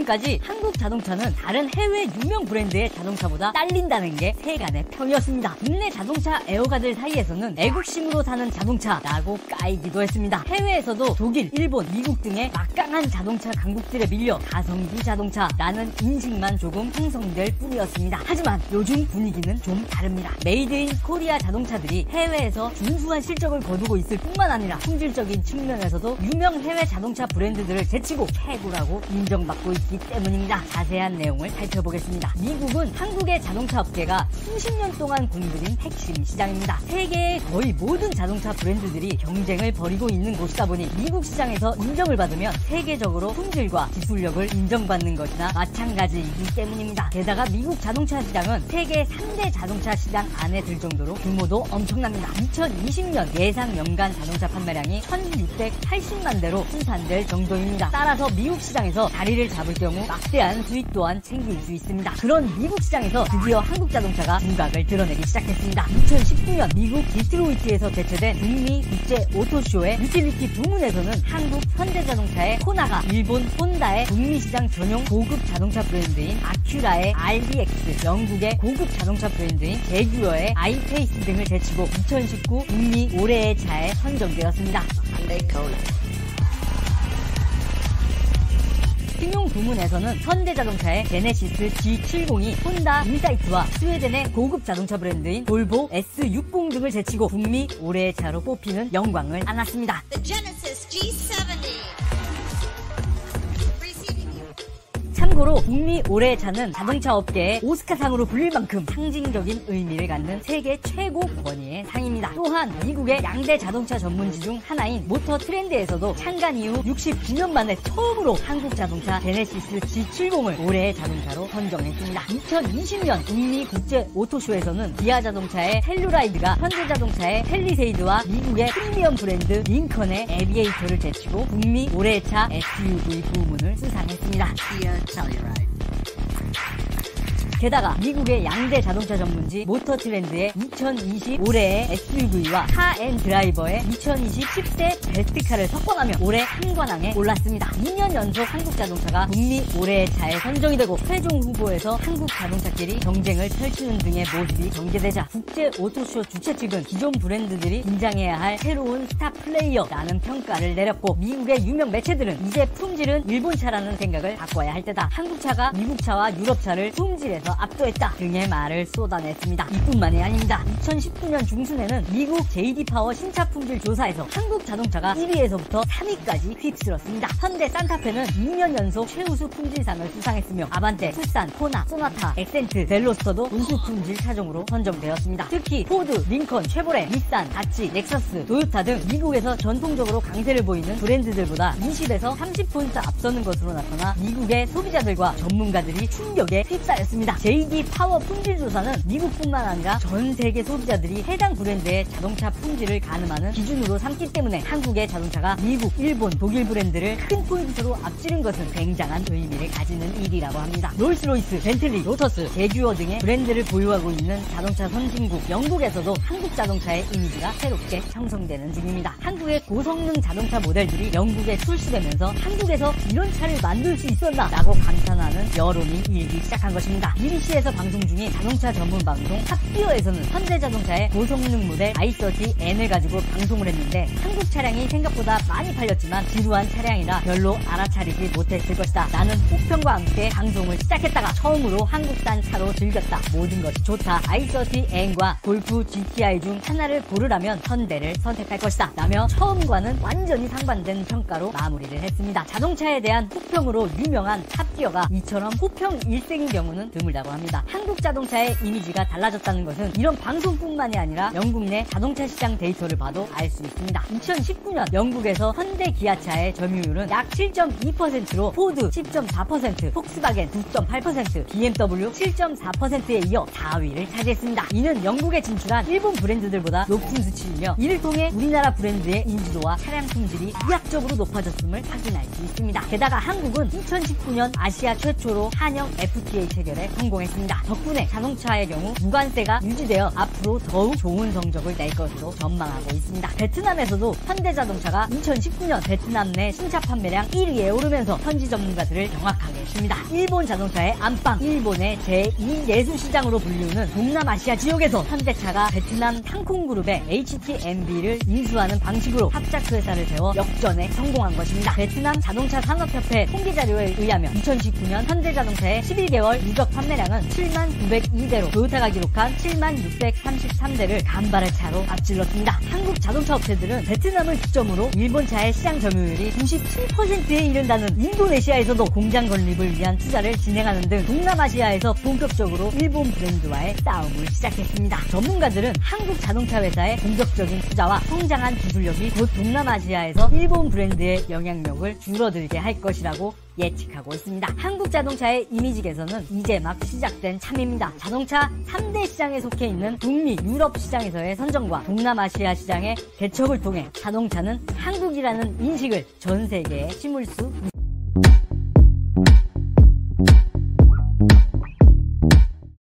지금까지 한국 자동차는 다른 해외 유명 브랜드의 자동차보다 딸린다는 게 세간의 평이었습니다. 국내 자동차 애호가들 사이에서는 애국심으로 사는 자동차라고 까이기도 했습니다. 해외에서도 독일, 일본, 미국 등의 막강한 자동차 강국들에 밀려 가성비 자동차라는 인식만 조금 형성될 뿐이었습니다. 하지만 요즘 분위기는 좀 다릅니다. 메이드 인 코리아 자동차들이 해외에서 준수한 실적을 거두고 있을 뿐만 아니라 품질적인 측면에서도 유명 해외 자동차 브랜드들을 제치고 최고라고 인정받고 있기 때문입니다. 자세한 내용을 살펴보겠습니다. 미국은 한국의 자동차 업계가 수십 년 동안 공들인 핵심 시장입니다. 세계의 거의 모든 자동차 브랜드들이 경쟁을 벌이고 있는 곳이다 보니 미국 시장에서 인정을 받으면 세계적으로 품질과 기술력을 인정받는 것이나 마찬가지이기 때문입니다. 게다가 미국 자동차 시장은 세계 3대 자동차 시장 안에 들 정도로 규모도 엄청납니다. 2020년 예상 연간 자동차 판매량이 1680만 대로 생산될 정도입니다. 따라서 미국 시장에서 자리를 잡을 경우 막대한 수익 또한 챙길 수 있습니다. 그런 미국 시장에서 드디어 한국 자동차가 두각을 드러내기 시작했습니다. 2019년 미국 디트로이트에서 개최된 북미 국제 오토쇼의 유틸리티 부문에서는 한국 현대자동차의 코나가, 일본 혼다의 북미 시장 전용 고급 자동차 브랜드인 아큐라의 RDX, 영국의 고급 자동차 브랜드인 제규어의 아이페이스 등을 제치고 2019 북미 올해의 차에 선정되었습니다. 신용 부문에서는 현대자동차의 제네시스 G70이 혼다 인사이트와 스웨덴의 고급 자동차 브랜드인 볼보 S60 등을 제치고 북미 올해의 차로 뽑히는 영광을 안았습니다. 참고로 북미 올해의 차는 자동차 업계의 오스카상으로 불릴 만큼 상징적인 의미를 갖는 세계 최고 권위의 상입니다. 또한 미국의 양대 자동차 전문지 중 하나인 모터 트렌드에서도 창간 이후 69년 만에 처음으로 한국 자동차 제네시스 G70을 올해의 자동차로 선정했습니다. 2020년 북미 국제 오토쇼에서는 기아 자동차의 텔루라이드가 현대자동차의 펠리세이드와 미국의 프리미엄 브랜드 링컨의 에비에이터를 제치고 북미 올해의 차 SUV 부문을 수상했습니다. 게다가 미국의 양대 자동차 전문지 모터 트렌드의 2020 올해의 SUV와 카앤드라이버의 2020 10세 베스트카를 석권하며 올해 한관왕에 올랐습니다. 2년 연속 한국 자동차가 북미 올해의 차에 선정이 되고 최종 후보에서 한국 자동차끼리 경쟁을 펼치는 등의 모습이 전개되자 국제 오토쇼 주최 측은 기존 브랜드들이 긴장해야 할 새로운 스타 플레이어라는 평가를 내렸고, 미국의 유명 매체들은 이제 품질은 일본 차라는 생각을 바꿔야 할 때다, 한국 차가 미국 차와 유럽 차를 품질에서 압도했다 등의 말을 쏟아냈습니다. 이뿐만이 아닙니다. 2019년 중순에는 미국 JD파워 신차 품질 조사에서 한국 자동차가 1위에서부터 3위까지 휩쓸었습니다. 현대 산타페는 2년 연속 최우수 품질상을 수상했으며 아반떼, 투싼, 코나, 소나타, 엑센트, 벨로스터도 우수 품질 차종으로 선정되었습니다. 특히 포드, 링컨, 쉐보레, 닛산, 다치, 넥서스, 토요타 등 미국에서 전통적으로 강세를 보이는 브랜드들보다 20에서 30포인트 앞서는 것으로 나타나 미국의 소비자들과 전문가들이 충격에 휩싸였습니다. JD 파워 품질 조사는 미국뿐만 아니라 전 세계 소비자들이 해당 브랜드의 자동차 품질을 가늠하는 기준으로 삼기 때문에 한국의 자동차가 미국, 일본, 독일 브랜드를 큰 포인트로 앞지른 것은 굉장한 의미를 가지는 일이라고 합니다. 롤스로이스, 벤틀리, 로터스, 제규어 등의 브랜드를 보유하고 있는 자동차 선진국 영국에서도 한국 자동차의 이미지가 새롭게 형성되는 중입니다. 한국의 고성능 자동차 모델들이 영국에 출시되면서 한국에서 이런 차를 만들 수 있었나 라고 감탄하는 여론이 일기 시작한 것입니다. BBC에서 방송 중인 자동차 전문 방송 탑기어에서는 현대자동차의 고성능 모델 i30N을 가지고 방송을 했는데, 한국 차량이 생각보다 많이 팔렸지만 지루한 차량이라 별로 알아차리지 못했을 것이다 라는 혹평과 함께 방송을 시작했다가 처음으로 한국산 차로 즐겼다, 모든 것이 좋다, i30N과 골프 GTI 중 하나를 고르라면 현대를 선택할 것이다 라며 처음과는 완전히 상반된 평가로 마무리를 했습니다. 자동차에 대한 혹평으로 유명한 탑기어가 이처럼 호평 일생인 경우는 드물다고 합니다. 한국 자동차의 이미지가 달라졌다는 것은 이런 방송뿐만이 아니라 영국 내 자동차 시장 데이터를 봐도 알 수 있습니다. 2019년 영국에서 현대 기아차의 점유율은 약 7.2%로 포드 10.4%, 폭스바겐 9.8%, BMW 7.4%에 이어 4위를 차지했습니다. 이는 영국에 진출한 일본 브랜드들보다 높은 수치이며, 이를 통해 우리나라 브랜드의 인지도와 차량 품질이飛躍적으로 높아졌음을 확인할 수 있습니다. 게다가 한국은 2019년 아시아 최초로 한영 FTA 체결에 성공했습니다. 덕분에 자동차의 경우 무관세가 유지되어 앞으로 더욱 좋은 성적을 낼 것으로 전망하고 있습니다. 베트남에서도 현대자동차가 2019년 베트남 내 신차 판매량 1위에 오르면서 현지 전문가들을 경악하게 했습니다. 일본 자동차의 안방, 일본의 제2 내수시장으로 불리우는 동남아시아 지역에서 현대차가 베트남 탕콩그룹의 HTMB를 인수하는 방식으로 합작회사를 세워 역전에 성공한 것입니다. 베트남 자동차 산업협회 통계자료에 의하면 2019년 현대자동차의 11개월 누적 판매량은 7902대로 토요타가 기록한 7633대를 간발의 차로 앞질렀습니다. 한국 자동차 업체들은 베트남을 기점으로 일본차의 시장 점유율이 97%에 이른다는 인도네시아에서도 공장 건립을 위한 투자를 진행하는 등 동남아시아에서 본격적으로 일본 브랜드와의 싸움을 시작했습니다. 전문가들은 한국 자동차 회사의 공격적인 투자와 성장한 기술력이 곧 동남아시아에서 일본 브랜드의 영향력을 줄어들게 할 것이라고 예측하고 있습니다. 한국 자동차의 이미지 개선은 이제 막 시작된 참입니다. 자동차 3대 시장에 속해 있는 북미, 유럽 시장에서의 선정과 동남아시아 시장의 개척을 통해 자동차는 한국이라는 인식을 전 세계에 심을 수 있습니다.